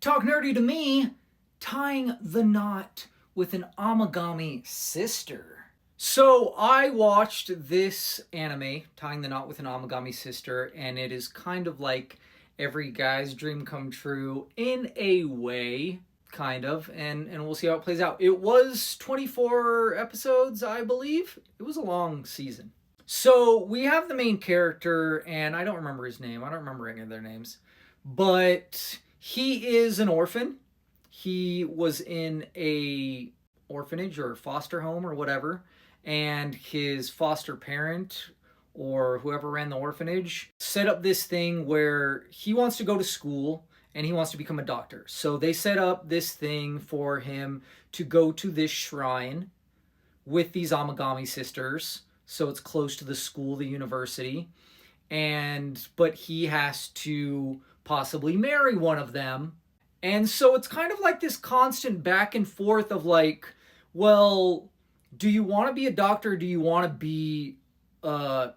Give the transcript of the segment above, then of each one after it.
Talk nerdy to me, tying the knot with an Amagami sister. So I watched this anime, Tying the Knot with an Amagami Sister, and it is kind of like every guy's dream come true in a way, kind of, and we'll see how it plays out. It was 24 episodes, I believe. It was a long season. So we have the main character, and I don't remember his name. I don't remember any of their names. But he is an orphan. He was in a orphanage or foster home or whatever, and his foster parent or whoever ran the orphanage set up this thing where he wants to go to school and he wants to become a doctor. So they set up this thing for him to go to this shrine with these Amagami sisters. So it's close to the school, the university. But he has to possibly marry one of them. And so it's kind of like this constant back and forth of like, well, do you want to be a doctor? Or do you want to be a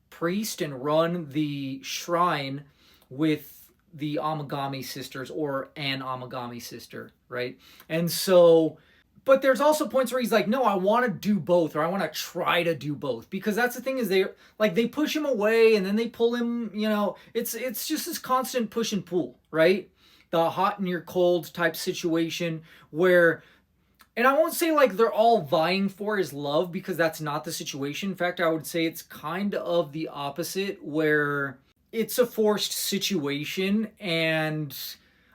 priest and run the shrine with the Amagami sisters or an Amagami sister, right? And so, but there's also points where he's like, no, I want to do both, or I want to try to do both, because that's the thing is they push him away and then they pull him, it's just this constant push and pull, right? The hot and you're cold type situation where, and I won't say like they're all vying for his love, because that's not the situation. In fact, I would say it's kind of the opposite, where it's a forced situation, and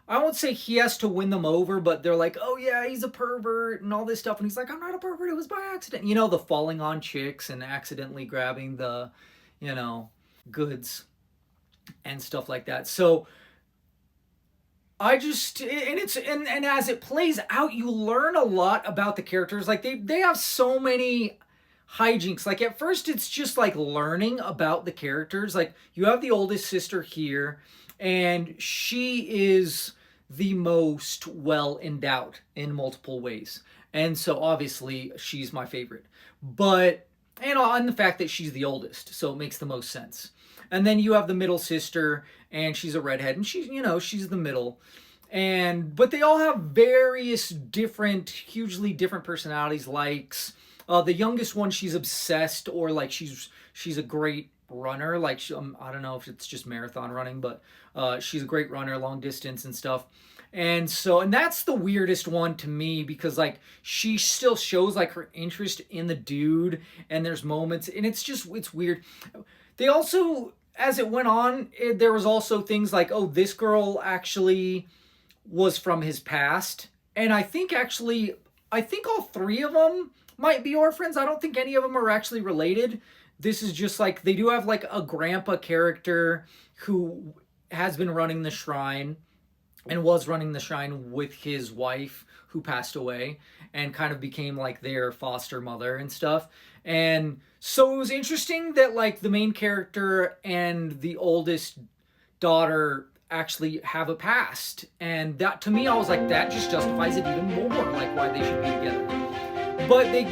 I won't say he has to win them over, but they're like, oh yeah, he's a pervert and all this stuff. And he's like, I'm not a pervert, it was by accident. The falling on chicks and accidentally grabbing the, goods and stuff like that. So I just, and as it plays out, you learn a lot about the characters. Like they have so many hijinks. Like at first it's just like learning about the characters. Like you have the oldest sister here, and she is the most well endowed in multiple ways. And so obviously she's my favorite. But, and the fact that she's the oldest, so it makes the most sense. And then you have the middle sister, and she's a redhead, and she's, she's the middle. But they all have various different, hugely different personalities, likes. The youngest one, she's obsessed, or like she's a great runner. Like I don't know if it's just marathon running, but she's a great runner, long distance and stuff. And that's the weirdest one to me, because like she still shows like her interest in the dude, and there's moments, and it's weird. They also, as it went on, there was also things like, oh, this girl actually was from his past. And I think all three of them might be orphans. I don't think any of them are actually related. This is just like, they do have like a grandpa character who has been running the shrine and was running the shrine with his wife, who passed away and kind of became like their foster mother and stuff. And so it was interesting that like the main character and the oldest daughter actually have a past. And that, to me, I was like, that just justifies it even more, like why they should be together. But they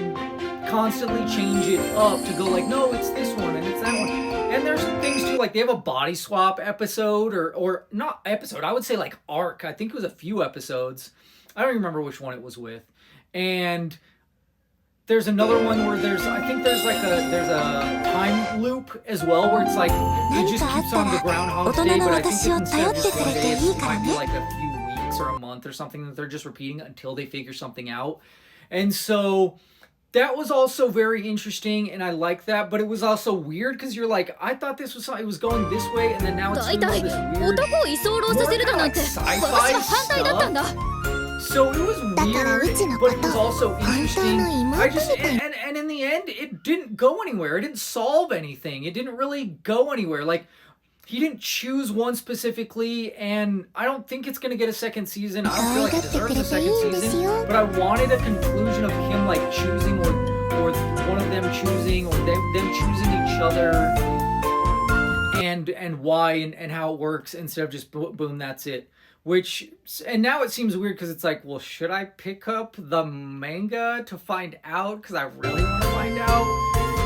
constantly change it up to go like, no, it's this one and it's that one. And there's things too, like they have a body swap episode, or not episode, I would say like arc. I think it was a few episodes. I don't remember which one it was with. And there's another one where there's a time loop as well, where it's like it just keeps on the Groundhog's Day, but I think instead of just one day, it might be like a few weeks or a month or something that they're just repeating until they figure something out. And so that was also very interesting, and I like that, but it was also weird because you're like, I thought it was going this way, and then now it's doing all this weird, more kind of like sci-fi stuff. So it was weird, but it was also interesting. And in the end, it didn't go anywhere. It didn't solve anything. It didn't really go anywhere. Like, he didn't choose one specifically, and I don't think it's going to get a second season. I don't feel like it deserves a second season, but I wanted a conclusion of him, like, choosing, or one of them choosing, or them choosing each other, and why, and how it works, instead of just boom, that's it. And now it seems weird because it's like, well, should I pick up the manga to find out? Because I really want to find out.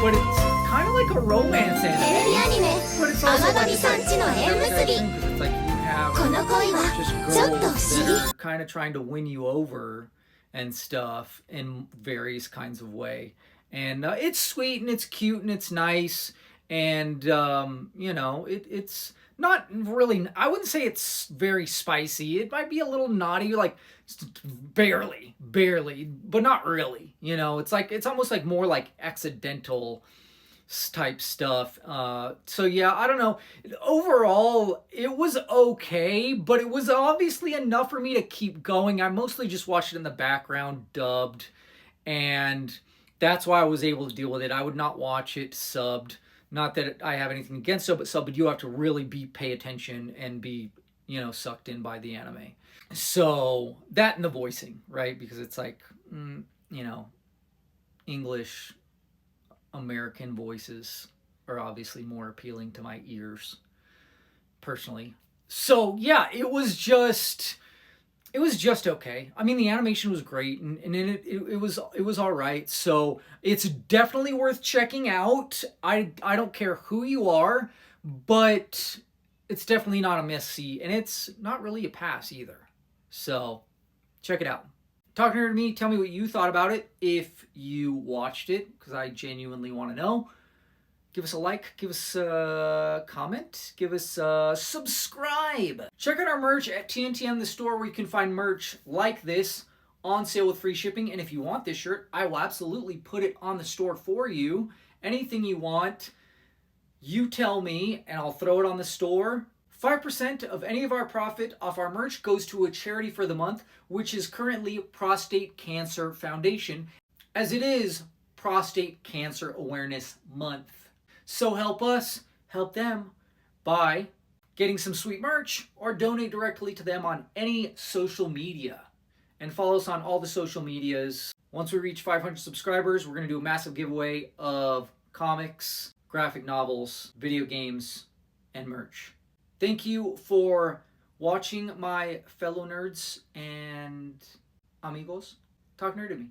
But it's kind of like a romance anime. But it's also like, because it's like you have just girls that are kind of trying to win you over and stuff in various kinds of way. And it's sweet and it's cute and it's nice. And, you know, it's not really, I wouldn't say it's very spicy. It might be a little naughty, like barely, but not really. You know, it's like, it's almost like more like accidental type stuff. So yeah, I don't know. Overall, it was okay, but it was obviously enough for me to keep going. I mostly just watched it in the background, dubbed, and that's why I was able to deal with it. I would not watch it subbed. Not that I have anything against sub, but you have to really pay attention and be, you know, sucked in by the anime. So that and the voicing, right? Because it's like, you know, English American voices are obviously more appealing to my ears, personally. So yeah, it was just okay. I mean, the animation was great, and it was all right. So it's definitely worth checking out. I don't care who you are, but it's definitely not a must-see, and it's not really a pass either. So check it out. Talk to me, tell me what you thought about it if you watched it, because I genuinely want to know. Give us a like, give us a comment, give us a subscribe. Check out our merch at TNTN the store, where you can find merch like this on sale with free shipping. And if you want this shirt, I will absolutely put it on the store for you. Anything you want, you tell me and I'll throw it on the store. 5% of any of our profit off our merch goes to a charity for the month, which is currently Prostate Cancer Foundation, as it is Prostate Cancer Awareness Month. So help us, help them by getting some sweet merch or donate directly to them on any social media. And follow us on all the social medias. Once we reach 500 subscribers, we're going to do a massive giveaway of comics, graphic novels, video games, and merch. Thank you for watching, my fellow nerds and amigos. Talk nerd to me.